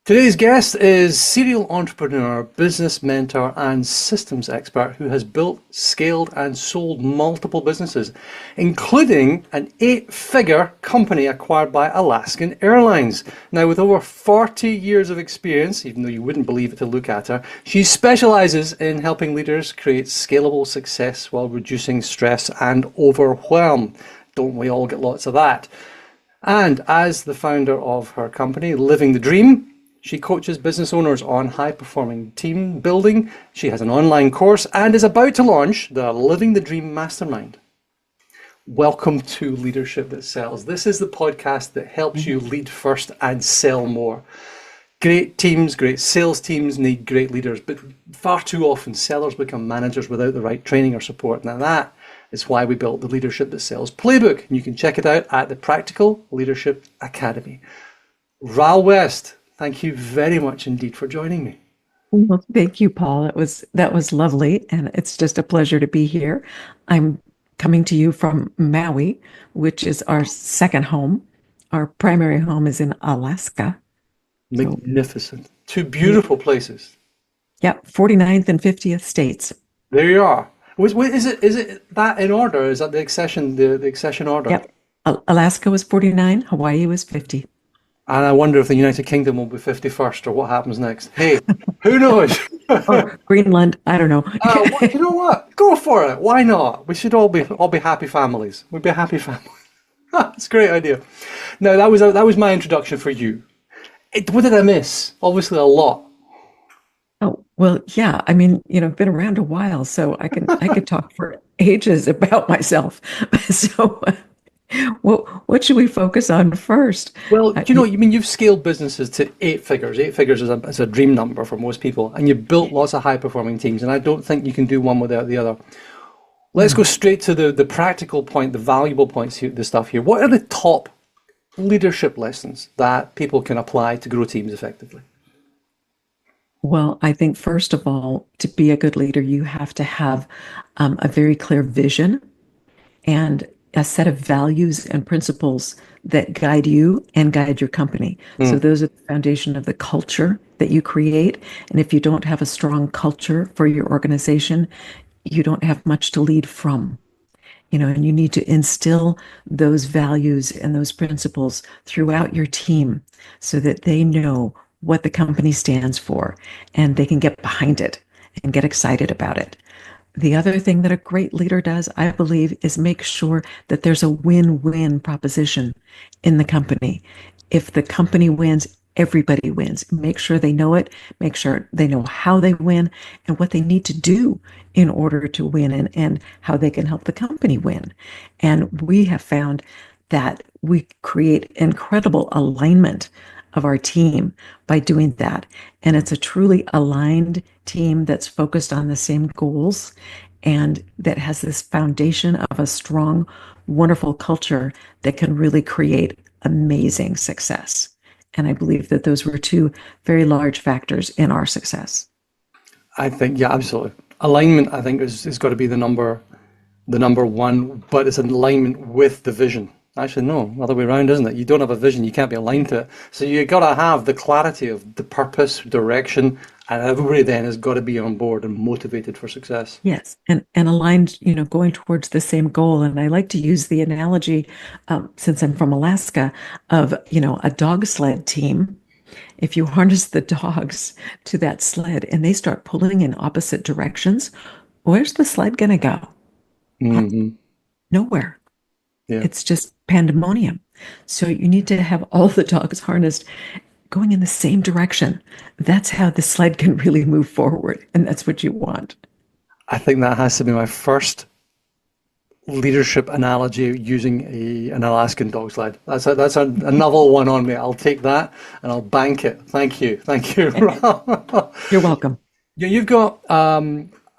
Today's guest is serial entrepreneur, business mentor, and systems expert who has built, scaled, and sold multiple businesses, including an eight-figure company acquired by Alaskan Airlines. Now, with over 40 years of experience, even though you wouldn't believe it to look at her, she specializes in helping leaders create scalable success while reducing stress and overwhelm. Don't we all get lots of that? And as the founder of her company, Living the Dream, she coaches business owners on high-performing team building. She has an online course and is about to launch the Living the Dream Mastermind. Welcome to Leadership That Sells. This is the podcast that helps you lead first and sell more. Great teams, great sales teams need great leaders, but far too often sellers become managers without the right training or support. Now that is why we built the Leadership That Sells playbook. And you can check it out at the Practical Leadership Academy. Ral West, thank you very much indeed for joining me. Well, thank you, Paul. That was lovely, and it's just a pleasure to be here. I'm coming to you from Maui, which is our second home. Our primary home is in Alaska. Magnificent. Two beautiful places. Yeah, 49th and 50th states. There you are. Is it that in order? Is that the accession order? Yep. Alaska was 49, Hawaii was 50. And I wonder if the United Kingdom will be 51st or what happens next. Hey, who knows? Or Greenland, I don't know. You know what? Go for it. Why not? We should all be happy families. We'd be a happy family. It's a great idea. Now that was my introduction for you. What did I miss? Obviously a lot. Oh, well, yeah. I mean, I've been around a while, so I could talk for ages about myself. So what should we focus on first? Well, you've scaled businesses to eight figures. Eight figures is a dream number for most people, and you've built lots of high-performing teams, and I don't think you can do one without the other. Let's go straight to the practical point, the valuable points here, the stuff here. What are the top leadership lessons that people can apply to grow teams effectively? Well, I think first of all, to be a good leader, you have to have a very clear vision and a set of values and principles that guide you and guide your company. So those are the foundation of the culture that you create. And if you don't have a strong culture for your organization, you don't have much to lead from. And you need to instill those values and those principles throughout your team so that they know what the company stands for and they can get behind it and get excited about it. The other thing that a great leader does, I believe, is make sure that there's a win-win proposition in the company. If the company wins, everybody wins. Make sure they know it, make sure they know how they win and what they need to do in order to win and how they can help the company win. And we have found that we create incredible alignment of our team by doing that. And it's a truly aligned team that's focused on the same goals and that has this foundation of a strong, wonderful culture that can really create amazing success. And I believe that those were two very large factors in our success. I think, yeah, absolutely. Alignment, I think, is got to be the number one, but it's an alignment with the vision. Actually, no, other way around, isn't it? You don't have a vision, you can't be aligned to it. So you got to have the clarity of the purpose, direction, and everybody then has got to be on board and motivated for success. Yes, and aligned, going towards the same goal. And I like to use the analogy, since I'm from Alaska, of, a dog sled team. If you harness the dogs to that sled and they start pulling in opposite directions, where's the sled going to go? Nowhere. Yeah. It's just pandemonium. So you need to have all the dogs harnessed going in the same direction. That's how the sled can really move forward. And that's what you want. I think that has to be my first leadership analogy using an Alaskan dog sled. That's a novel one on me. I'll take that and I'll bank it. Thank you. You're welcome. Yeah, you've got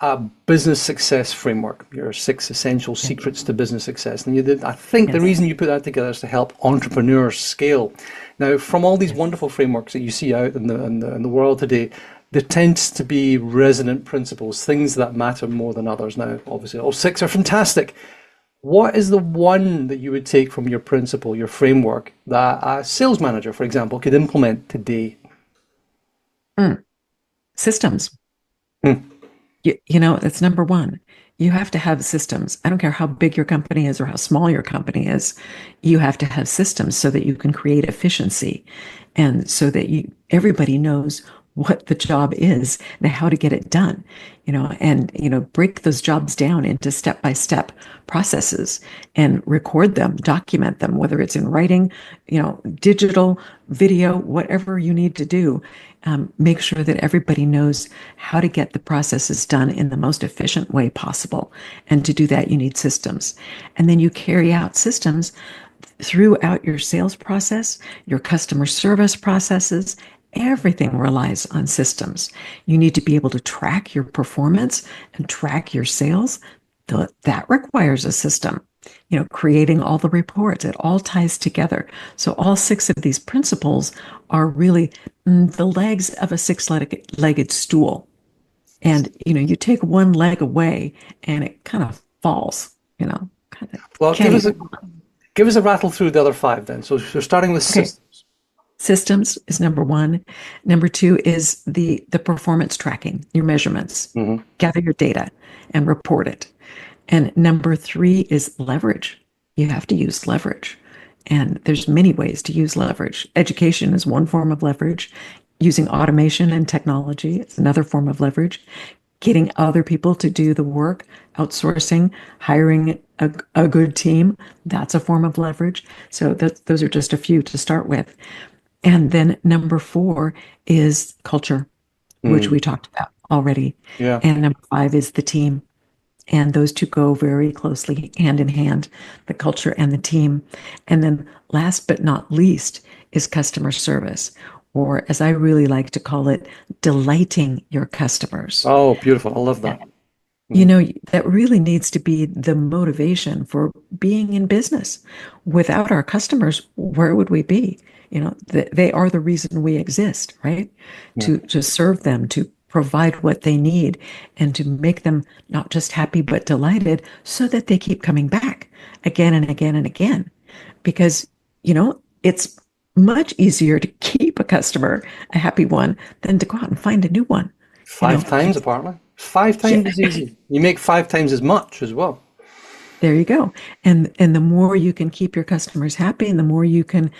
a business success framework, your 6 essential secrets to business success. And I think the reason you put that together is to help entrepreneurs scale. Now, from all these wonderful frameworks that you see out in the world today, there tends to be resonant principles, things that matter more than others. Now, obviously, all 6 are fantastic. What is the one that you would take from your principle, your framework, that a sales manager, for example, could implement today? Mm. Systems. Hmm. That's number one. You have to have systems. I don't care how big your company is or how small your company is. You have to have systems so that you can create efficiency and so that everybody knows what the job is and how to get it done, and, break those jobs down into step-by-step processes and record them, document them, whether it's in writing, digital, video, whatever you need to do. Make sure that everybody knows how to get the processes done in the most efficient way possible. And to do that, you need systems. And then you carry out systems throughout your sales process, your customer service processes. Everything relies on systems. You need to be able to track your performance and track your sales. That requires a system. Creating all the reports, it all ties together. So all six of these principles are really the legs of a six-legged stool. And, you take one leg away and it kind of falls, kind of Well, can't even. give us a rattle through the other five then. So you're starting with Okay. systems. Systems is number one. Number two is the performance tracking, your measurements. Hmm. Gather your data and report it. And number three is leverage. You have to use leverage. And there's many ways to use leverage. Education is one form of leverage. Using automation and technology is another form of leverage. Getting other people to do the work, outsourcing, hiring a good team, that's a form of leverage. So those are just a few to start with. And then number four is culture, which Mm. we talked about already. Yeah. And number five is the team. And those two go very closely hand in hand, the culture and the team. And then last but not least is customer service, or as I really like to call it, delighting your customers. Oh, beautiful. I love that. You Mhm. know, that really needs to be the motivation for being in business. Without our customers, where would we be? They are the reason we exist, right? Yeah. To serve them, to provide what they need, and to make them not just happy, but delighted so that they keep coming back again and again and again. Because, it's much easier to keep a customer, a happy one, than to go out and find a new one. You Five know, times apparently. Five yeah, times as easy. You make five times as much as well. there you go. And the more you can keep your customers happy, and the more you can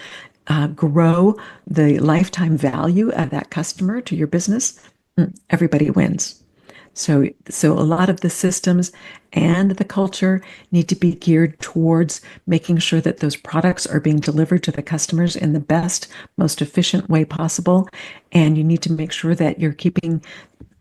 grow the lifetime value of that customer to your business, everybody wins. So a lot of the systems and the culture need to be geared towards making sure that those products are being delivered to the customers in the best, most efficient way possible. And you need to make sure that you're keeping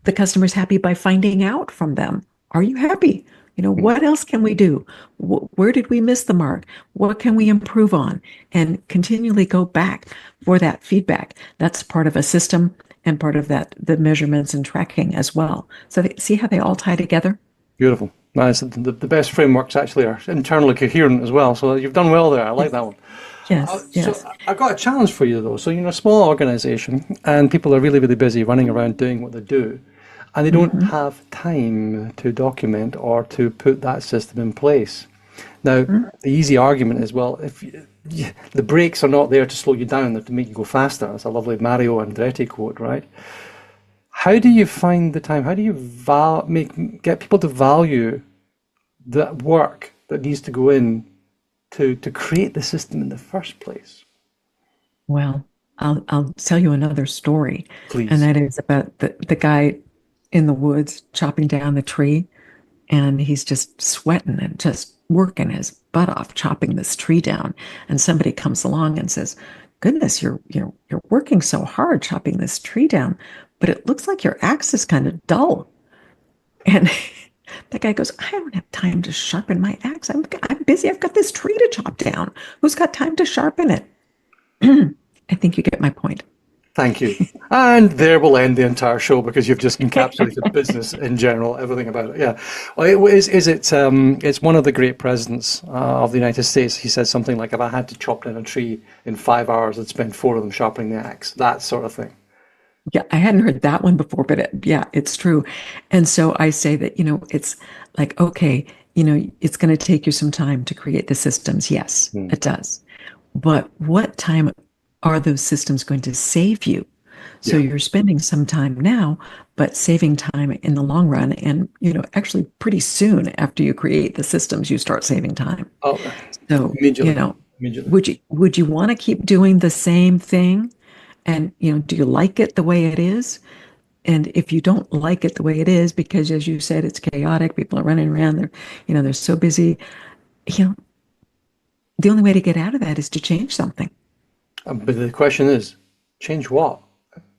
the customers happy by finding out from them. Are you happy? What else can we do? Where did we miss the mark? What can we improve on? And continually go back for that feedback. That's part of a system and part of that, the measurements and tracking as well. So see how they all tie together? Beautiful. Nice. The best frameworks actually are internally coherent as well. So you've done well there. I like Yes, that one. yes, So yes. I've got a challenge for you though. So you're a small organization and people are really, really busy running around doing what they do. And they don't Mhm. have time to document or to put that system in place. Now, the easy argument is, well, the brakes are not there to slow you down, they're to make you go faster. That's a lovely Mario Andretti quote, right? How do you find the time? How do you get people to value the work that needs to go in to create the system in the first place? Well, I'll tell you another story, and Please. that is about the guy in the woods chopping down the tree, and he's just sweating and just working his butt off chopping this tree down. And somebody comes along and says, "Goodness, you're working so hard chopping this tree down, but it looks like your axe is kind of dull." And the guy goes, "I don't have time to sharpen my axe. I'm busy. I've got this tree to chop down. Who's got time to sharpen it?" I think you get my point. Thank you. And there we'll end the entire show because you've just encapsulated business in general, everything about it. Yeah. Well, it's one of the great presidents of the United States. He said something like, if I had to chop down a tree in 5 hours, I'd spend four of them sharpening the axe. That sort of thing. Yeah, I hadn't heard that one before, but yeah, it's true. And so I say that, it's like, okay, it's going to take you some time to create the systems. Yes, Hmm. it does. But what time are those systems going to save you? So Yeah. you're spending some time now, but saving time in the long run. And, actually pretty soon after you create the systems, you start saving time. Oh, So, immediately. Immediately. would you want to keep doing the same thing? And, do you like it the way it is? And if you don't like it the way it is, because as you said, it's chaotic, people are running around, they're so busy, you know, the only way to get out of that is to change something. But the question is, change what?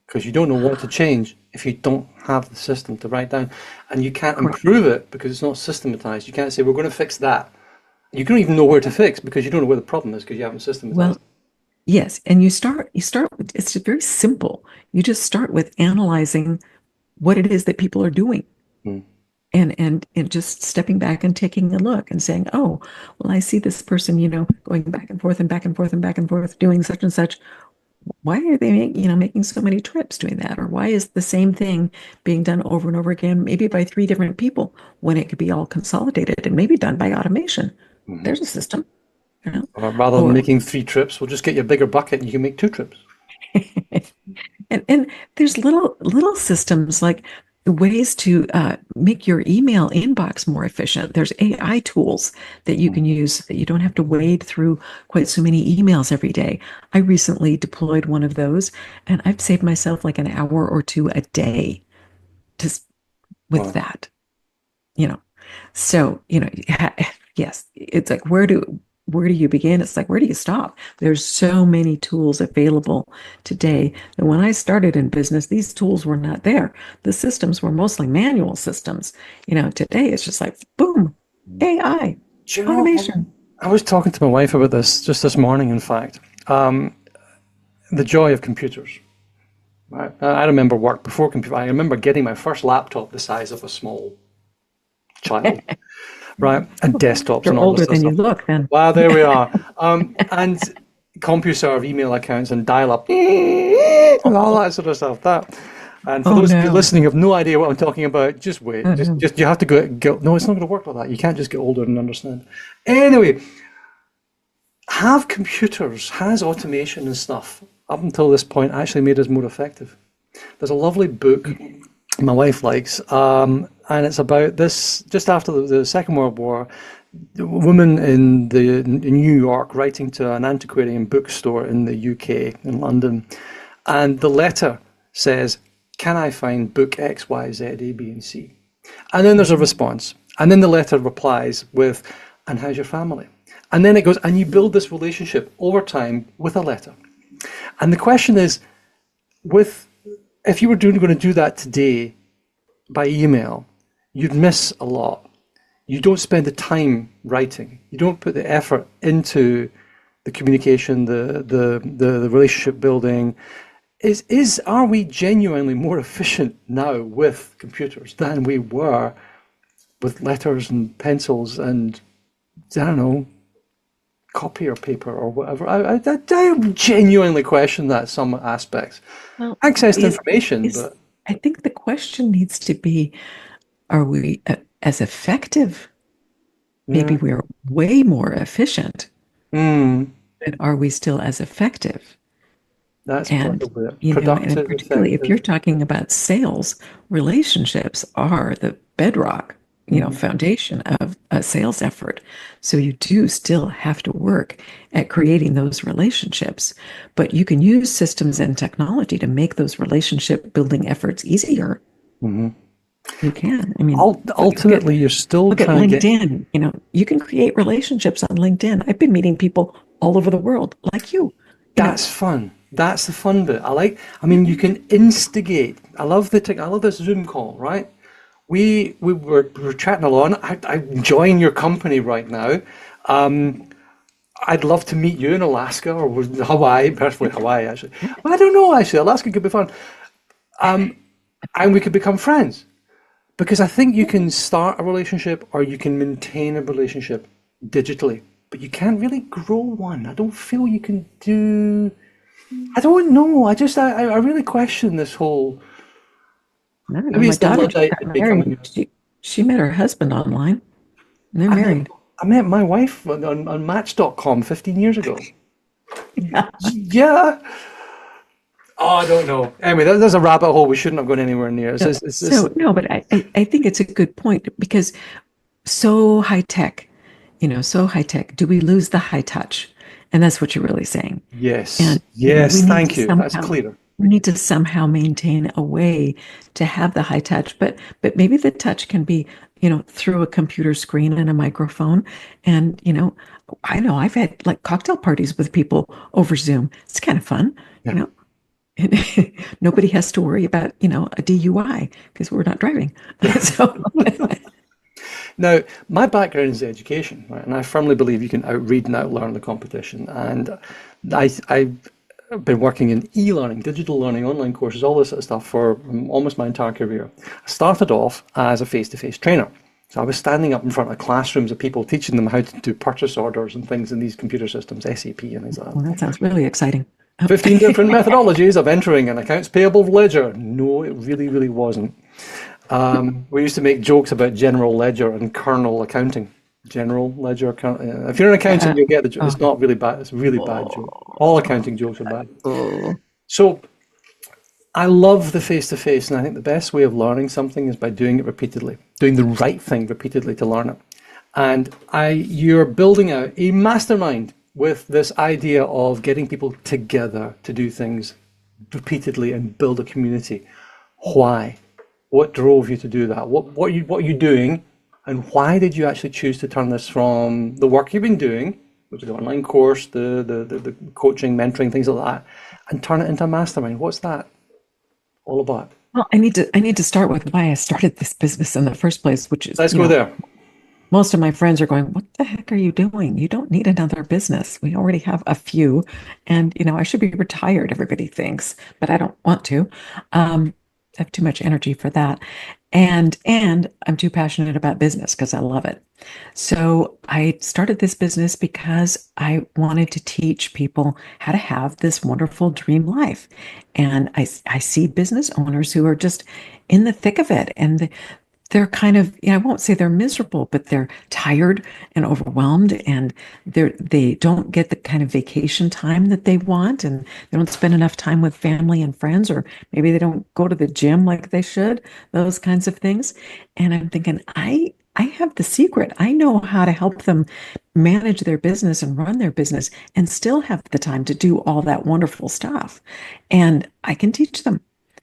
Because you don't know what to change if you don't have the system to write down. And you can't Correct. improve it because it's not systematized. You can't say, we're going to fix that. You don't even know where to fix because you don't know where the problem is because you haven't systematized. Well, yes. And it's very simple. You just start with analyzing what it is that people are doing. Mm. And just stepping back and taking a look and saying, oh, well, I see this person, going back and forth and back and forth and back and forth, doing such and such. Why are they making so many trips doing that? Or why is the same thing being done over and over again, maybe by three different people when it could be all consolidated and maybe done by automation? Mhm. There's a system, you know, Or rather than or making 3 trips, we'll just get you a bigger bucket and you can make 2 trips. and there's little systems like ways to make your email inbox more efficient. There's AI tools that you Mm. can use so that you don't have to wade through quite so many emails every day. I recently deployed one of those, and I've saved myself like an hour or two a day just with Wow. that. You know, so, yes, it's like where do you begin? It's like where do you stop? There's so many tools available today. And when I started in business, these tools were not there. The systems were mostly manual systems. Today it's just like boom, AI, Do you know, automation. I was talking to my wife about this just this morning, in fact. The joy of computers. Right? I remember work before computer. I remember getting my first laptop the size of a small child, right? And desktops and You're all this older sort of than you stuff. look then. Wow, there we are. And CompuServe email accounts and dial-up and all that sort of stuff. And for Oh those of you no. listening who have no idea what I'm talking about, just wait. Oh Just, no. just you have to go. No, it's not going to work like that. You can't just get older and understand. Anyway, have computers, has automation and stuff up until this point actually made us more effective? There's a lovely book my wife likes, and it's about this just after the Second World War. A woman in New York writing to an antiquarian bookstore in the UK in London, and the letter says, "Can I find book X, Y, Z, A, B, and C?" And then there's a Mhm. response, and then the letter replies with, "And how's your family?" And then it goes, and you build this relationship over time with a letter. And the question is, with if you were going to do that today by email, you'd miss a lot. You don't spend the time writing. You don't put the effort into the communication, the relationship building. Are we genuinely more efficient now with computers than we were with letters and pencils and I don't know, copier paper or whatever? I genuinely question that some aspects. Well, Access to it information, is, but I think the question needs to be, are we as effective? yeah. Maybe we're way more efficient, Mm, but are we still as effective? that's And, probably it. and Productive, particularly if you're effective. talking about sales, relationships are the bedrock, Mm, foundation of a sales effort. So you do still have to work at creating those relationships, but you can use systems and technology to make those relationship building efforts easier. mhm. You can. I mean, look at Ultimately, you're still look at trying to get. LinkedIn. You can create relationships on LinkedIn. I've been meeting people all over the world, like you. You know, That's fun. That's the fun bit. I mean, you can instigate. I love this Zoom call, right? We were chatting along. I'm enjoying your company right now. I'd love to meet you in Alaska or Hawaii, preferably Hawaii, actually. But I don't know, actually. Alaska could be fun. And we could become friends. Because I think you can start a relationship or you can maintain a relationship digitally, but you can't really grow one. I don't feel you can do. I don't know. I really question this whole. I don't know. Maybe My it's the daughter just Luddite got in me coming married. out. She met her husband online, and they're I met married. I met my wife on Match.com 15 years ago. Yeah. Yeah. Oh, I don't know. Anyway, there's a rabbit hole we shouldn't have gone anywhere near. So no, but I think it's a good point because so high tech, so high tech. Do we lose the high touch? And that's what you're really saying. yes, And we yes, need to thank you. That's somehow clearer. maintain a way to have the high touch, but maybe the touch can be, through a computer screen and a microphone. And, I know I've had like cocktail parties with people over Zoom. It's kind of fun, you Yeah. know. Nobody has to worry about, a DUI because we're not driving. So Now, my background is education, right? And I firmly believe you can outread and outlearn the competition. And I've been working in e-learning, digital learning, online courses, all this sort of stuff for almost my entire career. I started off as a face-to-face trainer. So I was standing up in front of classrooms of people teaching them how to do purchase orders and things in these computer systems, SAP and things like that. well, that sounds really exciting. 15 different methodologies of entering an accounts payable ledger. No, it really, really wasn't. We used to make jokes about general ledger and kernel accounting. General ledger account. If you're an accountant, you'll get the joke. It's not really bad. It's a really bad joke. All accounting jokes are bad. Oh. So I love the face to face, and I think the best way of learning something is by doing it repeatedly, doing the right thing repeatedly to learn it. And you're building out a mastermind with this idea of getting people together to do things repeatedly and build a community. Why? What drove you to do that? What are you doing, and why did you actually choose to turn this from the work you've been doing, which is the online course, the coaching, mentoring, things like that, and turn it into a mastermind? What's that all about? Well, I need to start with why I started this business in the first place, which is, Let's go there. most of my friends are going, "What the heck are you doing? You don't need another business. We already have a few, and I should be retired." Everybody thinks, but I don't want to. I have too much energy for that, and I'm too passionate about business because I love it. So I started this business because I wanted to teach people how to have this wonderful dream life, and I see business owners who are just in the thick of it, and they're kind of, I won't say they're miserable, but they're tired and overwhelmed, and they don't get the kind of vacation time that they want, and they don't spend enough time with family and friends, or maybe they don't go to the gym like they should, those kinds of things. And I'm thinking, I have the secret. I know how to help them manage their business and run their business and still have the time to do all that wonderful stuff. And I can teach them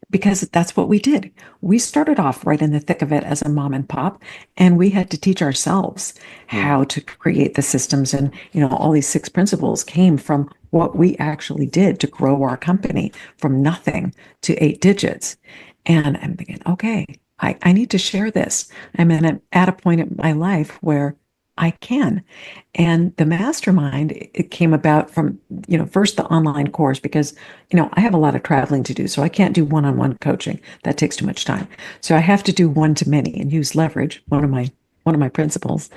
because that's what we did. We started off right in the thick of it as a mom and pop, and we had to teach ourselves how to create the systems. And, all these 6 principles came from what we actually did to grow our company from nothing to 8 digits. And I'm thinking, okay, I need to share this. I'm at a point in my life where I can. And the mastermind, it came about from, first the online course because, I have a lot of traveling to do. So I can't do one-on-one coaching. That takes too much time. So I have to do one-to-many and use leverage, one of my principles.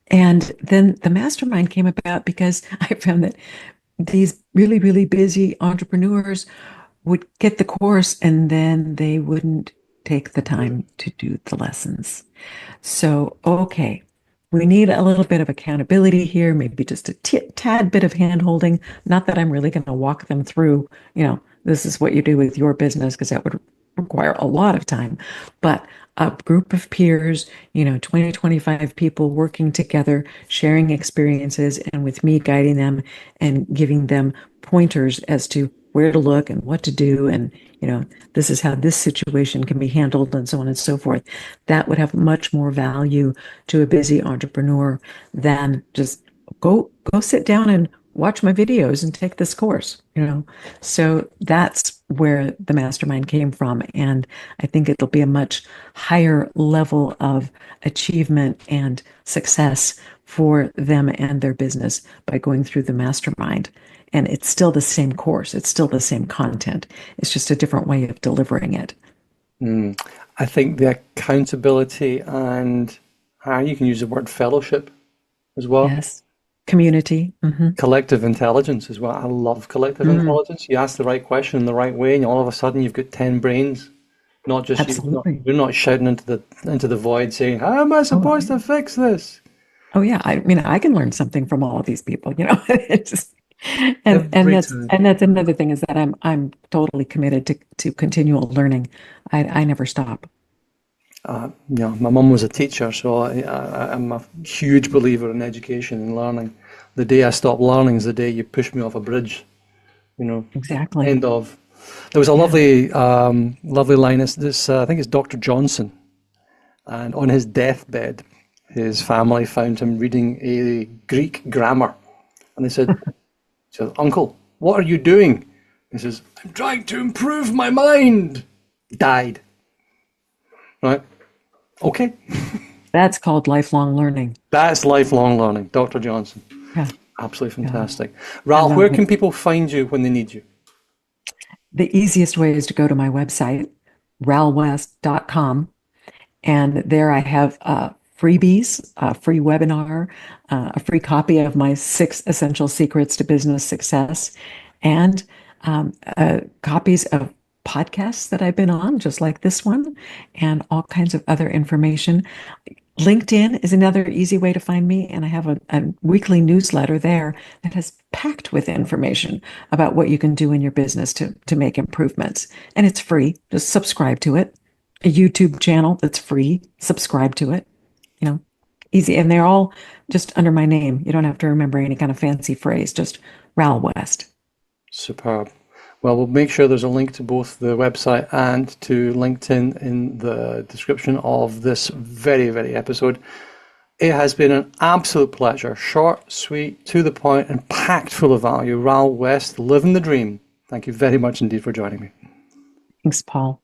And then the mastermind came about because I found that these really, really busy entrepreneurs would get the course and then they wouldn't take the time to do the lessons. So, okay, we need a little bit of accountability here, maybe just a tad bit of hand holding. Not that I'm really going to walk them through, this is what you do with your business, because that would require a lot of time. But a group of peers, 20, 25 people working together, sharing experiences, and with me guiding them and giving them pointers as to where to look and what to do. And, this is how this situation can be handled and so on and so forth. That would have much more value to a busy entrepreneur than just go sit down and watch my videos and take this course, So that's where the mastermind came from. And I think it'll be a much higher level of achievement and success for them and their business by going through the mastermind. And it's still the same course. It's still the same content. It's just a different way of delivering it. I think the accountability and you can use the word fellowship as well. Yes. Community. Collective intelligence as well. I love collective intelligence. You ask the right question in the right way, and all of a sudden you've got 10 brains. Not just Absolutely. you're not shouting into the void saying, "How am I supposed to fix this?" Oh yeah. I mean, I can learn something from all of these people, It's just, And Every that's time. another thing is that I'm totally committed to continual learning. I never stop. My mum was a teacher, so I'm a huge believer in education and learning. The day I stop learning is the day you push me off a bridge, you know. Exactly. End of. There was a Yeah. lovely line. It's this, I think it's Dr. Johnson, and on his deathbed, his family found him reading a Greek grammar, and said, "Uncle, what are you doing?" He says, "I'm trying to improve my mind." Died. Right? Okay. That's called lifelong learning. That's lifelong learning, Dr. Johnson. Yeah. Absolutely Yeah. fantastic. I Ral, where love it. can people find you when they need you? The easiest way is to go to my website, ralwest.com. And there I have freebies, a free webinar, a free copy of my 6 essential secrets to business success, and copies of podcasts that I've been on, just like this one, and all kinds of other information. LinkedIn is another easy way to find me, and I have a weekly newsletter there that has packed with information about what you can do in your business to make improvements. And it's free. Just subscribe to it. A YouTube channel that's free. Subscribe to it. You know, easy. And they're all just under my name. You don't have to remember any kind of fancy phrase, just Ral West. Superb. Well, we'll make sure there's a link to both the website and to LinkedIn in the description of this very, very episode. It has been an absolute pleasure. Short, sweet, to the point, and packed full of value. Ral West, living the dream. Thank you very much indeed for joining me. Thanks, Paul.